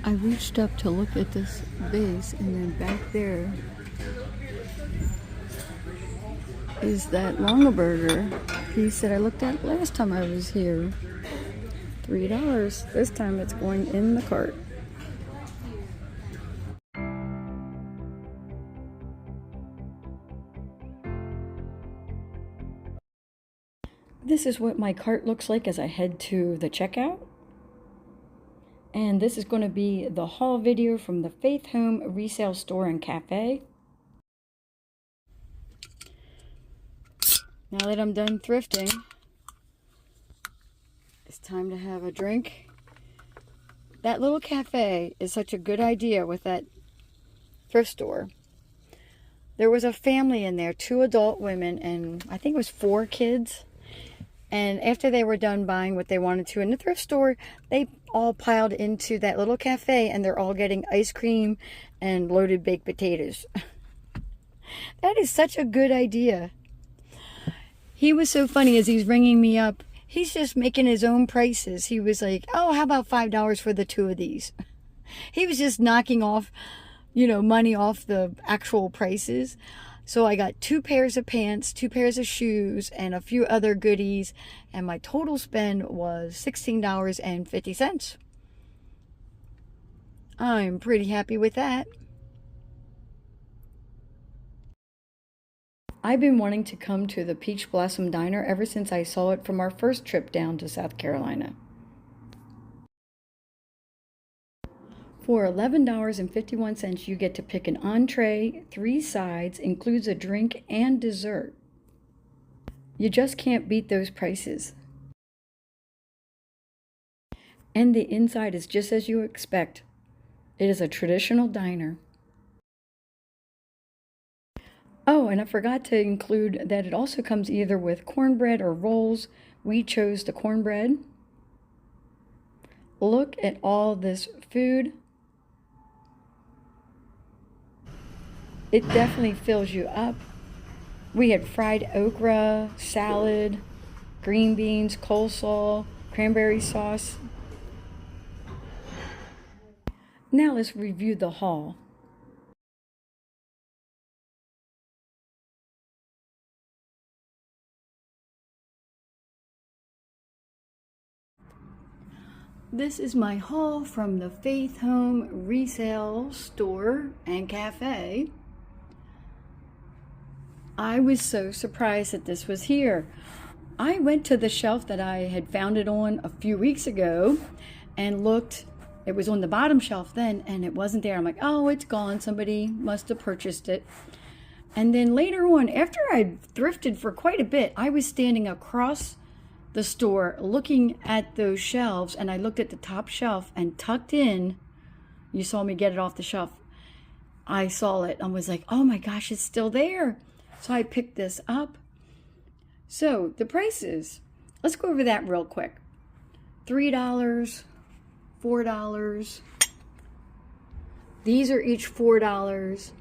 I reached up to look at this vase, and then back there is that Longaberger piece that I looked at last time I was here. $3. This time it's going in the cart. This is what my cart looks like as I head to the checkout. And this is going to be the haul video from the FaithHone Resale Store and Cafe. Now that I'm done thrifting, it's time to have a drink. That little cafe is such a good idea with that thrift store. There was a family in there, 2 adult women, and I think it was 4 kids. And after they were done buying what they wanted to in the thrift store, they all piled into that little cafe, and they're all getting ice cream and loaded baked potatoes. That is such a good idea. He was so funny as he's ringing me up. He's just making his own prices. He was like, oh, how about $5 for the 2 of these? He was just knocking off, money off the actual prices. So I got 2 pairs of pants, 2 pairs of shoes, and a few other goodies. And my total spend was $16.50. I'm pretty happy with that. I've been wanting to come to the Peach Blossom Diner ever since I saw it from our first trip down to South Carolina. For $11.51, you get to pick an entree, 3 sides, includes a drink and dessert. You just can't beat those prices. And the inside is just as you expect. It is a traditional diner. Oh, and I forgot to include that it also comes either with cornbread or rolls. We chose the cornbread. Look at all this food. It definitely fills you up. We had fried okra, salad, green beans, coleslaw, cranberry sauce. Now let's review the haul. This is my haul from the FaithHone Resale Store and Cafe. I was so surprised that this was here. I went to the shelf that I had found it on a few weeks ago and looked. It was on the bottom shelf then, and it wasn't there. I'm like, oh, it's gone. Somebody must have purchased it. And then later on, after I thrifted for quite a bit, I was standing across the store looking at those shelves, and I looked at the top shelf, and tucked in, you saw me get it off the shelf. I saw it. I was like, oh my gosh, it's still there. So I picked this up. So the prices, let's go over that real quick. $3, $4. These are each $4.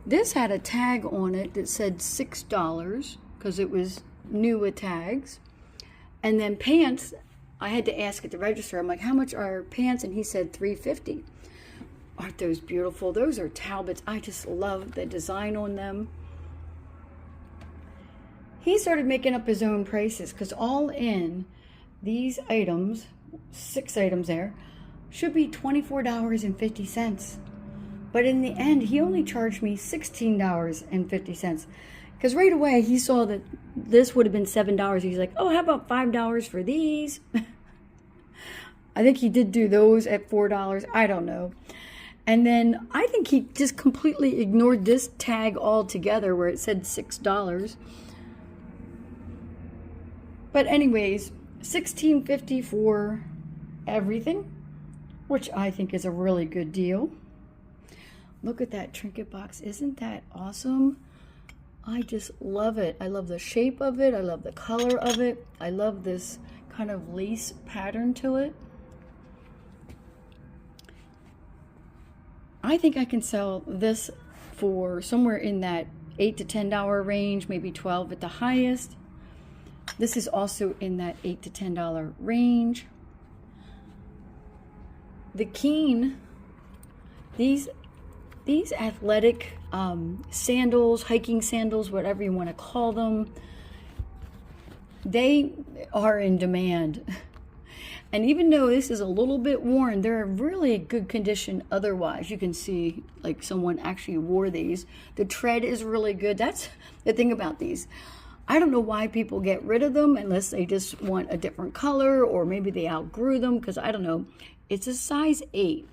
This had a tag on it that said $6 because it was new with tags. And then pants, I had to ask at the register, I'm like, how much are pants? And he said $3.50. Aren't those beautiful? Those are Talbots. I just love the design on them. He started making up his own prices because all in, these items, 6 items there, should be $24.50. But in the end, he only charged me $16.50. Because right away, he saw that this would have been $7. He's like, oh, how about $5 for these? I think he did do those at $4. I don't know. And then I think he just completely ignored this tag altogether where it said $6. But anyways, $16.50 for everything, which I think is a really good deal. Look at that trinket box. Isn't that awesome? I just love it. I love the shape of it. I love the color of it. I love this kind of lace pattern to it. I think I can sell this for somewhere in that $8 to $10 range, maybe $12 at the highest. This is also in that $8 to $10 range. The Keen These athletic sandals, hiking sandals, whatever you want to call them, they are in demand. And even though this is a little bit worn, they're in really good condition otherwise. You can see like someone actually wore these. The tread is really good. That's the thing about these. I don't know why people get rid of them unless they just want a different color, or maybe they outgrew them, because I don't know. It's a size 8.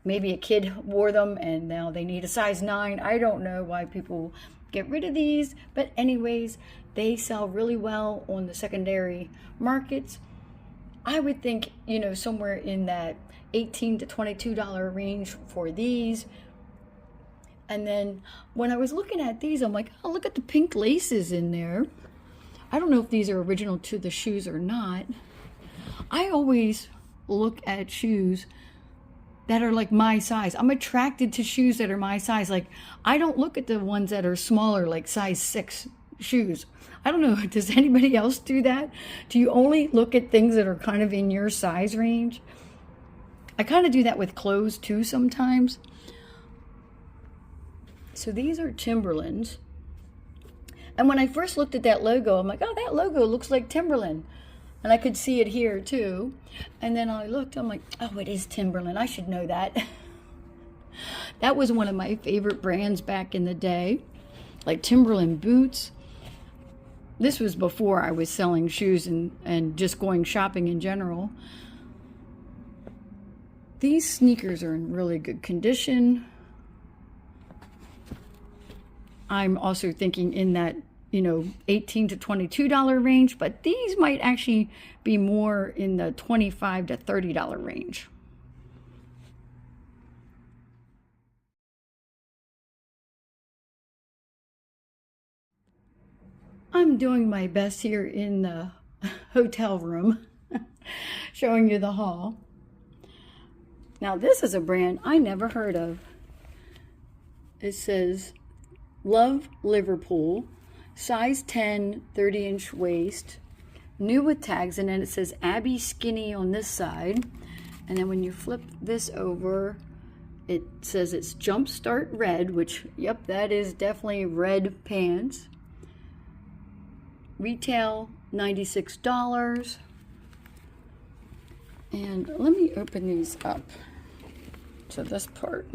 Maybe a kid wore them and now they need a size 9. I don't know why people get rid of these. But anyways, they sell really well on the secondary markets. I would think, you know, somewhere in that $18 to $22 range for these. And then when I was looking at these, I'm like, oh, look at the pink laces in there. I don't know if these are original to the shoes or not. I always look at shoes that are like my size. I'm attracted to shoes that are my size. Like, I don't look at the ones that are smaller, like size 6 shoes. I don't know, does anybody else do that? Do you only look at things that are kind of in your size range? I kind of do that with clothes too sometimes. So these are Timberlands. And when I first looked at that logo, I'm like, oh, that logo looks like Timberland. And I could see it here too. And then I looked, I'm like, oh, it is Timberland. I should know that. That was one of my favorite brands back in the day. Like Timberland boots. This was before I was selling shoes and just going shopping in general. These sneakers are in really good condition. I'm also thinking in that, you know, $18 to $22 range, but these might actually be more in the $25 to $30 range. I'm doing my best here in the hotel room, showing you the haul. Now this is a brand I never heard of. It says Love Liverpool, size 10, 30-inch waist, new with tags, and then it says Abby Skinny on this side. And then when you flip this over, it says it's Jumpstart Red, which, yep, that is definitely red pants. Retail $96. And let me open these up to this part.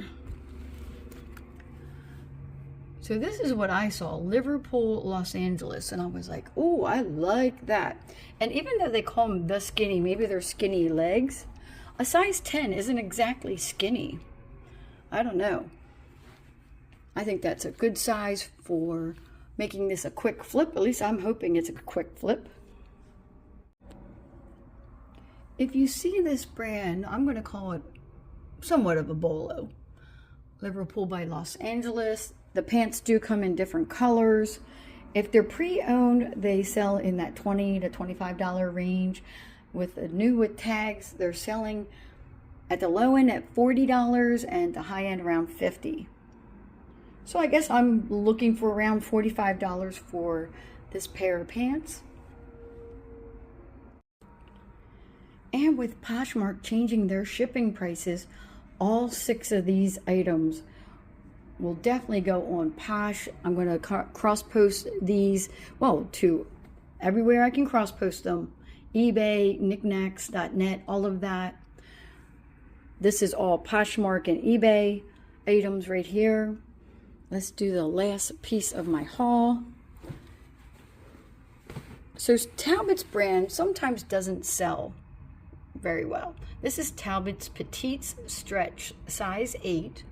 So this is what I saw, Liverpool, Los Angeles, and I was like, oh, I like that. And even though they call them the skinny, maybe they're skinny legs, a size 10 isn't exactly skinny. I don't know. I think that's a good size for making this a quick flip. At least I'm hoping it's a quick flip. If you see this brand, I'm going to call it somewhat of a bolo. Liverpool by Los Angeles. The pants do come in different colors. If they're pre-owned, they sell in that $20 to $25 range. With the new with tags, they're selling at the low end at $40 and the high end around $50. So I guess I'm looking for around $45 for this pair of pants. And with Poshmark changing their shipping prices, all 6 of these items will definitely go on Posh. I'm going to cross-post these, well, to everywhere I can cross-post them. eBay, knickknacks.net, all of that. This is all Poshmark and eBay items right here. Let's do the last piece of my haul. So Talbot's brand sometimes doesn't sell very well. This is Talbot's Petites Stretch, size 8.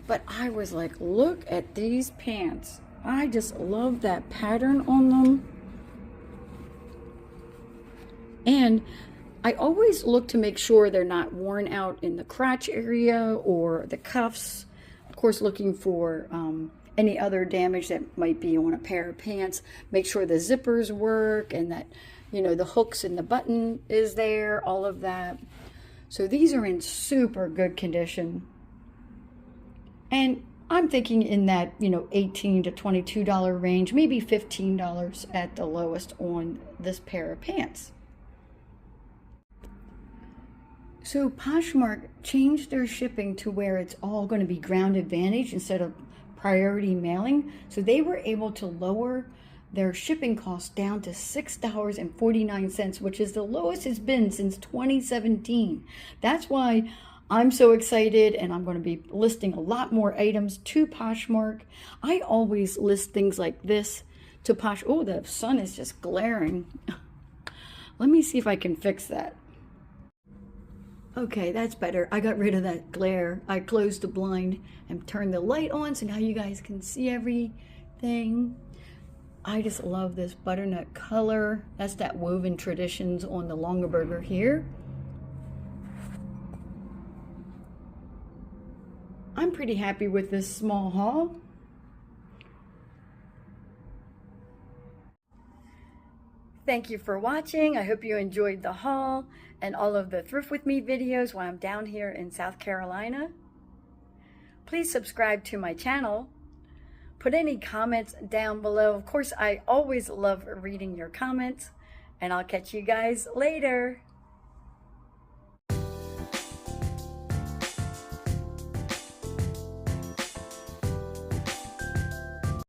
But I was like, look at these pants. I just love that pattern on them. And I always look to make sure they're not worn out in the crotch area or the cuffs. Of course, looking for any other damage that might be on a pair of pants. Make sure the zippers work and that, you know, the hooks and the button is there, all of that. So these are in super good condition. And I'm thinking in that, you know, $18 to $22 range, maybe $15 at the lowest on this pair of pants. So Poshmark changed their shipping to where it's all going to be ground advantage instead of priority mailing. So they were able to lower their shipping costs down to $6.49, which is the lowest it's been since 2017. That's why I'm so excited, and I'm going to be listing a lot more items to Poshmark. I always list things like this to Posh. Oh, the sun is just glaring. Let me see if I can fix that. Okay, that's better. I got rid of that glare. I closed the blind and turned the light on so now you guys can see everything. I just love this butternut color. That's that woven traditions on the Longaberger here. I'm pretty happy with this small haul. Thank you for watching. I hope you enjoyed the haul and all of the Thrift With Me videos while I'm down here in South Carolina. Please subscribe to my channel. Put any comments down below. Of course, I always love reading your comments, and I'll catch you guys later.